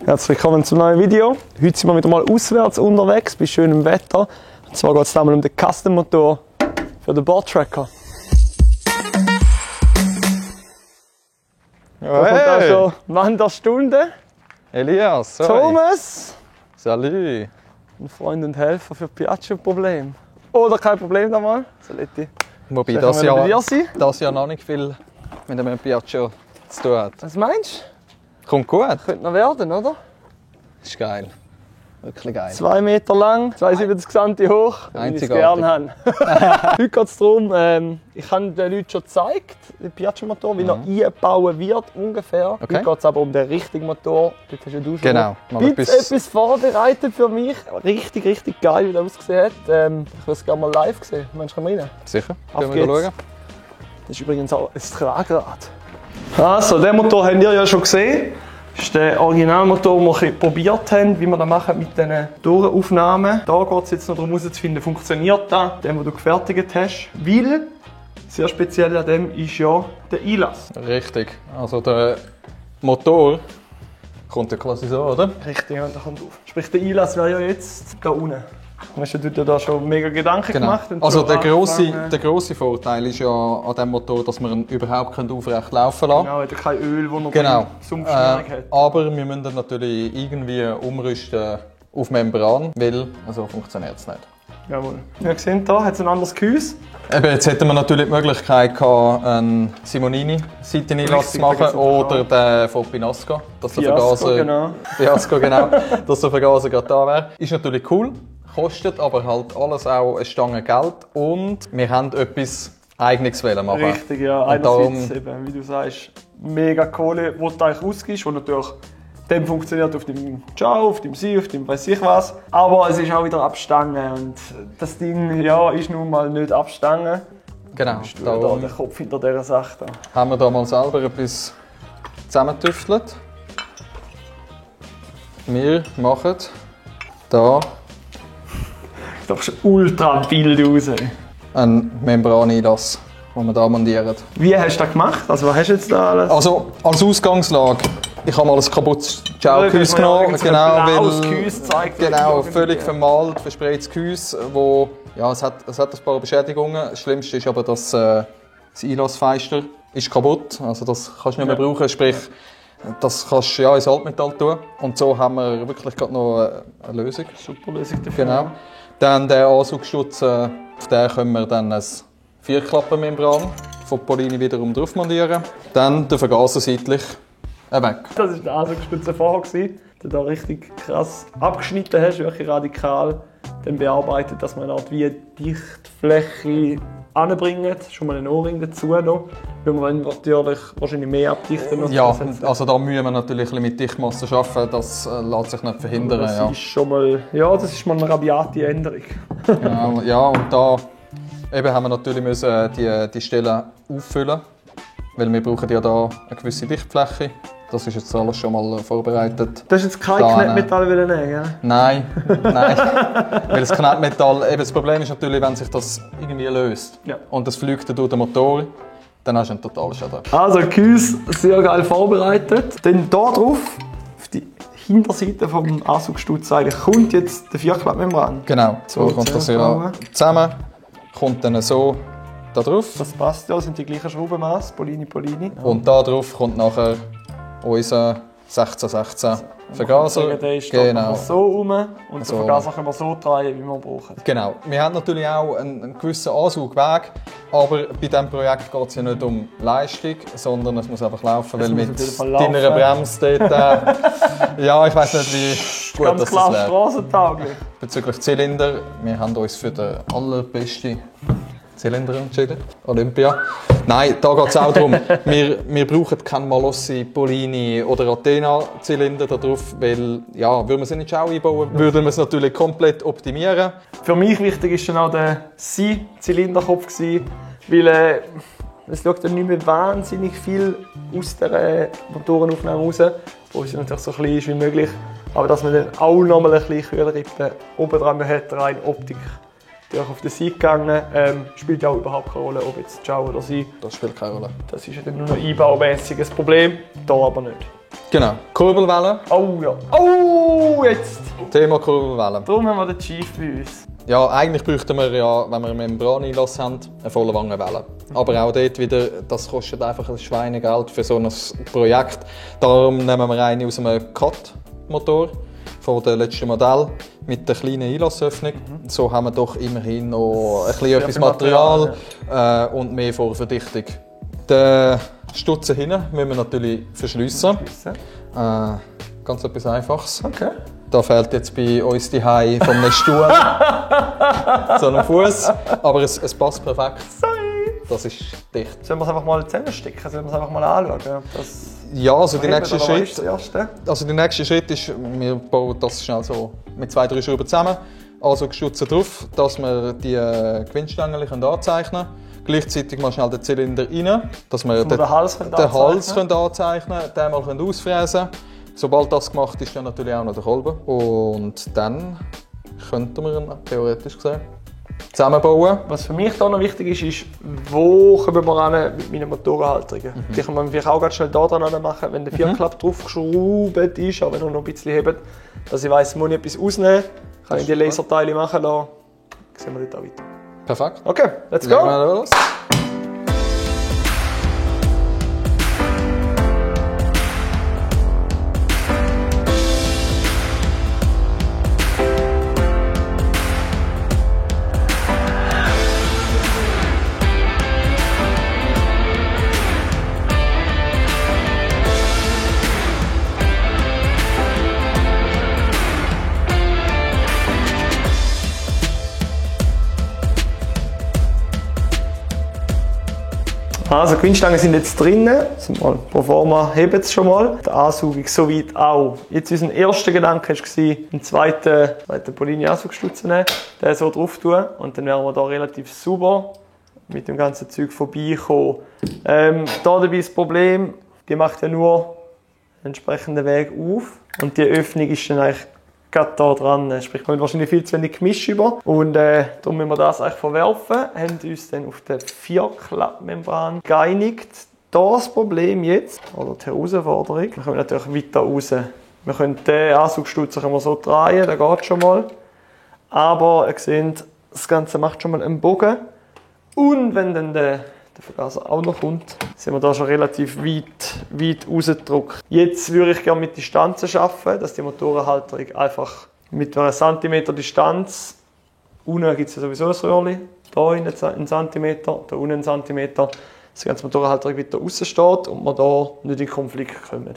Herzlich willkommen zum neuen Video. Heute sind wir wieder mal auswärts unterwegs bei schönem Wetter. Und zwar geht es einmal um den Custom-Motor für den Boardtracker. Da kommt auch schon Mann der Stunde. Elias, sorry. Thomas. Salut. Ein Freund und Helfer für Piaggio-Problem. Oder kein Problem da mal. Saletti. Wobei Soll das ich mal bei dir ja, sein? das ja noch nicht viel mit einem Piaggio zu tun hat. Was meinst du? Kommt gut. Könnte noch werden, oder? Ist geil. Wirklich geil. 2 Meter lang, 72 cm hoch, wie ich es gerne habe. Heute geht es darum, ich habe den Leuten schon gezeigt, den Piaggio-Motor, wie er eingebaut wird ungefähr. Okay. Heute geht es aber um den richtigen Motor. Dort hast ja du schon Genau. etwas vorbereitet für mich. Richtig geil, wie der ausgesehen hat. Ich würde es gerne mal live sehen. Meinst du, komm rein? Sicher. Auf Können wir geht's. schauen. Das ist übrigens auch ein Tragrad. Also, den Motor habt ihr ja schon gesehen. Das ist der Originalmotor, den wir probiert haben, wie wir das machen mit diesen Torenaufnahmen. Da geht es jetzt noch darum herauszufinden, funktioniert das, den du gefertigt hast. Weil, sehr speziell an dem ist ja der Einlass. Richtig. Also der Motor kommt ja quasi so, oder? Richtig, und der kommt auf. Sprich, der Einlass wäre ja jetzt da unten. Hast du dir da schon mega Gedanken gemacht? Und Also so der grosse Vorteil ist ja an diesem Motor, dass wir ihn überhaupt aufrecht laufen lassen Genau, hat er kein Öl, das noch Genau. Sumpfschmierung hat. Aber wir müssen dann natürlich irgendwie umrüsten auf Membran, weil so funktioniert es nicht. Jawohl. Ja, gesehen, da hat es ein anderes Gehäuse. Eben, jetzt hätten wir natürlich die Möglichkeit gehabt, einen Simonini-Seiteneinlass zu machen oder den von Pinasco, dass der Vergaser, genau. Fiasco, genau, dass der Vergaser gerade da wäre. Ist natürlich cool, kostet aber halt alles auch eine Stange Geld und wir haben etwas Eigenes machen. Richtig, ja. Und Einerseits eben, wie du sagst, mega Kohle, die du eigentlich ausgibst, die natürlich dann funktioniert auf dem Ciao, auf dem Sie, auf dem weiß ich was. Aber es ist auch wieder Abstange und das Ding ja, ist nun mal nicht Abstange. Genau, Da darum der Kopf hinter dieser Sache da. haben wir da mal selber etwas zusammentüftelt. Wir machen da Das ist ultra wild raus. einen Membraneinlass, den wir da montieren. Wie hast du das gemacht? Also was hast du jetzt da alles? Also als Ausgangslage, ich habe mal ein kaputtes Ciao-Gehäuse genommen, genau, völlig vermalt, verspraytes Gehäuse, wo, ja, es hat ein paar Beschädigungen. Das Schlimmste ist aber, dass das Einlassfenster ist kaputt, also das kannst du nicht mehr brauchen, sprich, das kannst du ja ins Altmetall tun. Und so haben wir wirklich gerade noch eine Lösung. Super Lösung dafür. Genau. Dann den Ansaugschutz, auf den können wir dann ein 4-Klappen-Membran von Polini wiederum drauf montieren. Dann den Vergaser seitlich weg. Das war der Ansaugspitze vorher, den du da richtig krass abgeschnitten hast, wirklich radikal dann bearbeitet, dass man eine Art wie Dichtfläche anbringt. Schon mal einen Ohrring dazu noch, weil man natürlich wahrscheinlich mehr abdichten muss. Ja, also da müssen wir natürlich ein bisschen mit Dichtmasse arbeiten, das lässt sich nicht verhindern. Das ja. ist schon mal, ja, das ist mal eine rabiate Änderung. Genau, ja, und da eben haben wir natürlich müssen die Stellen auffüllen, weil wir brauchen ja da eine gewisse Dichtfläche. Das ist jetzt alles schon mal vorbereitet. Das ist jetzt kein Knetmetall nehmen, gell? Nein. Weil das Knetmetall, eben das Problem ist natürlich, wenn sich das irgendwie löst und das fliegt durch den Motor, dann hast du einen totalen Schaden. Also Gehäuse sehr geil vorbereitet. Dann hier drauf, auf die Hinterseite vom Ansaugstutz eigentlich, kommt jetzt der 4-Klapp-Membran. Genau, so kommt das ja zusammen, kommt dann so da drauf. Das passt ja, das sind die gleichen Schraubenmaß, Polini. Und da drauf kommt nachher unser 1616 Vergaser. Der ist genau. so rum und so. den Vergaser können wir so drehen, wie wir brauchen. Genau. Wir haben natürlich auch einen gewissen Ansaugweg, aber bei diesem Projekt geht es ja nicht um Leistung, sondern es muss einfach laufen, weil mit deiner Bremse dort, ja, ich weiß nicht, wie gut ganz das klar wäre. strassentauglich. Bezüglich Zylinder, wir haben uns für den allerbesten Zylinder entschieden, Olympia. Nein, da geht es auch darum, wir brauchen keinen Malossi, Polini oder Athena-Zylinder da drauf, weil, ja, würden wir sie nicht auch einbauen, würden wir es natürlich komplett optimieren. Für mich wichtig war dann auch der Zylinderkopf, weil es schaut dann nicht mehr wahnsinnig viel aus der Motorenaufnahme raus, wo es natürlich so klein ist wie möglich, aber dass man dann auch noch mal ein bisschen Kühlrippen oben dran hat, rein Optik. Die auch auf den Sieg gegangen, spielt ja auch überhaupt keine Rolle, ob jetzt Ciao oder Sie. Das spielt keine Rolle. Das ist ja dann nur noch einbaumäßiges Problem, da aber nicht. Genau, Kurbelwelle. Oh ja. Oh, jetzt! Thema Kurbelwelle. Darum haben wir den Chief bei uns. Ja, eigentlich bräuchten wir ja, wenn wir einen Membraneinlass haben, eine volle Wangenwelle. Aber auch dort wieder, das kostet einfach ein Schweinegeld für so ein Projekt. Darum nehmen wir eine aus einem Cut-Motor von dem letzten Modell mit der kleinen Einlassöffnung. So haben wir doch immerhin noch ein bisschen etwas Material und mehr Vorverdichtung. Den Stutzen hinten müssen wir natürlich verschliessen. Ganz etwas Einfaches. Okay. Da fehlt jetzt bei uns die Hai von einem Stuhl so einem Fuß, aber es passt perfekt. Sorry. Das ist dicht. Sollen wir es einfach mal zusammenstecken? Sollen wir es einfach mal anschauen? Ja, also der nächste Schritt ist, wir bauen das schnell so mit 2-3 Schrauben zusammen, also Stützen drauf, dass wir die Gewindstängel anzeichnen können. Gleichzeitig mal schnell den Zylinder rein, dass wir den Hals anzeichnen können, den mal ausfräsen können. Sobald das gemacht ist, dann natürlich auch noch der Kolben. Und dann könnten wir ihn theoretisch gesehen zusammenbauen. Was für mich hier noch wichtig ist, wo kommen wir ran mit meinen Motorenhalterungen. Die kann man vielleicht auch ganz schnell hier dran machen, wenn der Vierklapp draufgeschraubt ist, aber wenn er noch ein bisschen hebt, dass ich weiss, muss ich etwas rausnehmen, kann ich die Laserteile machen lassen. Dann sehen wir dort auch weiter. Perfekt. Okay, let's go! Legen wir los. Also die Gewindstangen sind jetzt drinnen, pro forma heben es schon mal. Die Ansaugung soweit auch. Jetzt unser erster Gedanke war, einen zweiten Polini-Ansaugstutz zu nehmen, den so drauf tun und dann wären wir hier relativ sauber mit dem ganzen Zeug vorbeikommen. Hier dabei das Problem, die macht ja nur einen entsprechenden Weg auf und die Öffnung ist dann eigentlich gerade hier dran. Sprich, wir haben wahrscheinlich viel zu wenig Gemisch über. Und darum müssen wir das eigentlich verwerfen. Haben uns dann auf die Vierklappmembran geeinigt. Das Problem jetzt, oder die Herausforderung, wir können natürlich weiter raus. Wir können den Ansaugstutz so drehen, der geht schon mal. Aber ihr seht, das Ganze macht schon mal einen Bogen. Und wenn dann der Vergaser auch noch kommt, sind wir da schon relativ weit rausgedrückt. Jetzt würde ich gerne mit Distanzen arbeiten, dass die Motorenhalterung einfach mit einer Zentimeter Distanz, unten gibt es ja sowieso ein Röhrchen, hier einen Zentimeter, hier unten einen Zentimeter, dass die ganze Motorenhalterung weiter raus steht und wir hier nicht in Konflikt kommen.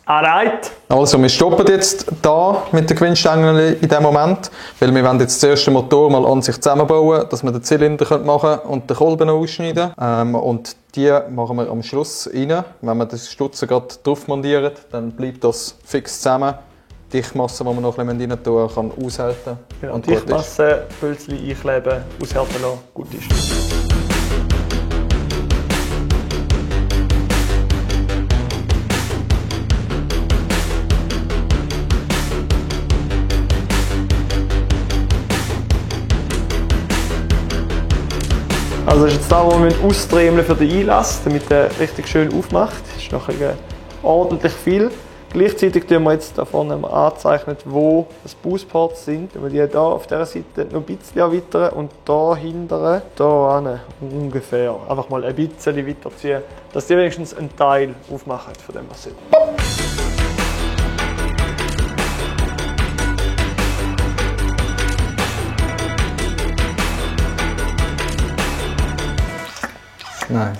Alright! Also wir stoppen jetzt da mit den Gewindstängeln in diesem Moment, weil wir wollen jetzt zuerst den Motor mal an sich zusammenbauen, dass wir den Zylinder machen und den Kolben ausschneiden. Und die machen wir am Schluss rein. Wenn wir das Stutzen gerade drauf montieren, dann bleibt das fix zusammen. Die Dichtmasse, die man noch ein bisschen rein tun kann, aushalten. Genau, und Dichtmasse, Pölzchen einkleben, aushärten lassen, gut ist. Also das ist jetzt da, wo wir ausdrehen für den Einlass, damit er richtig schön aufmacht. Das ist noch ordentlich viel. Gleichzeitig tun wir jetzt da vorne anzeichnen, wo das Bussports sind. Wenn wir die hier auf dieser Seite noch ein bisschen erweitern und da hinten, da hin, ungefähr. Einfach mal ein bisschen weiterziehen, dass die wenigstens einen Teil aufmachen von dem, was sie sind. Nein.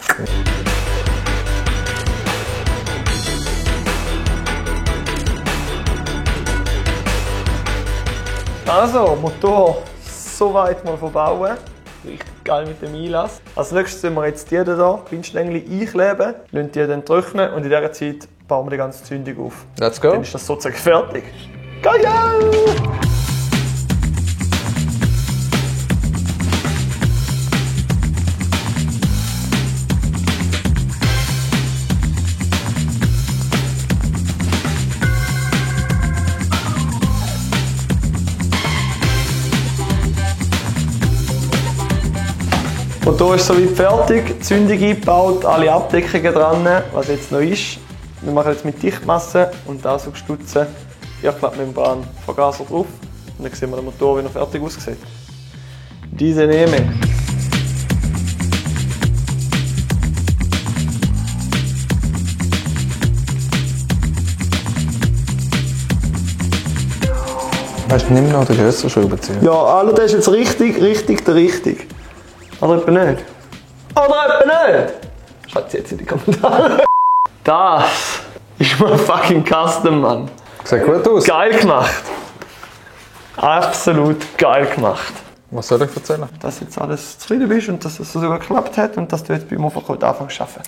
Also, Motor soweit mal verbauen. Richtig geil mit dem Einlass. Als nächstes müssen wir jetzt die hier, die Windstängel einkleben, lassen die dann trocknen und in dieser Zeit bauen wir die ganze Zündung auf. Let's go. Dann ist das sozusagen fertig. Geil! Der Motor ist soweit fertig, die Zündung eingebaut, alle Abdeckungen dran. Was jetzt noch ist, Wir machen jetzt mit Dichtmasse und da so gestutzen Vierklappmembran Vergaser drauf. Und dann sehen wir den Motor, wie er fertig aussieht. Diese nehme ich. Hast du nicht noch den grösseren Schraubenzieher? Ja, Alter, der ist jetzt richtig. Oder etwa nicht? Oder etwa nicht? Schreibt jetzt in die Kommentare. Das ist mein fucking Custom, Mann. Sieht gut aus. Geil gemacht. Absolut geil gemacht. Was soll ich erzählen? Dass du jetzt alles zufrieden bist und dass es so sogar geklappt hat und dass du jetzt beim Overcoat anfängst zu arbeiten.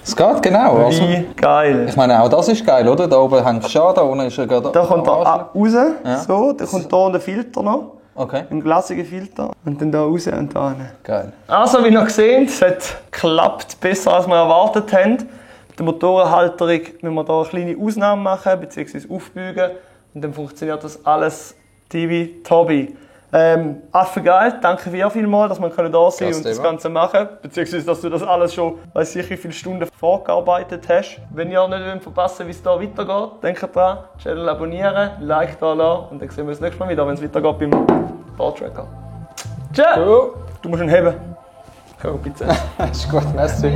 Es geht, genau. Also, Wie geil. ich meine, auch das ist geil, oder? Da oben hängst du schon, da unten ist er gerade... Da kommt er raus, Ja. so, da kommt hier der Filter noch. Okay, Ein glasiger Filter. Und dann da raus und da rein. geil. Also, wie ihr gesehen, es hat geklappt besser, als wir erwartet haben. Mit der Motorenhalterung müssen wir hier eine kleine Ausnahme machen, bzw. aufbügen. Und dann funktioniert das alles tibi-tobi. Affengeil, danke dir vielmals, dass wir da sein und das Ganze machen. Beziehungsweise, dass du das alles schon, weiß ich, wie viele Stunden vorgearbeitet hast. Wenn ihr nicht verpassen, wie es hier weitergeht, denkt dran, Channel abonnieren, Like da lassen und dann sehen wir uns nächstes Mal wieder, wenn es weitergeht beim Bautracker. Ciao! Du musst ihn heben. Ich kann auch Pizza essen. Ist gut, merci.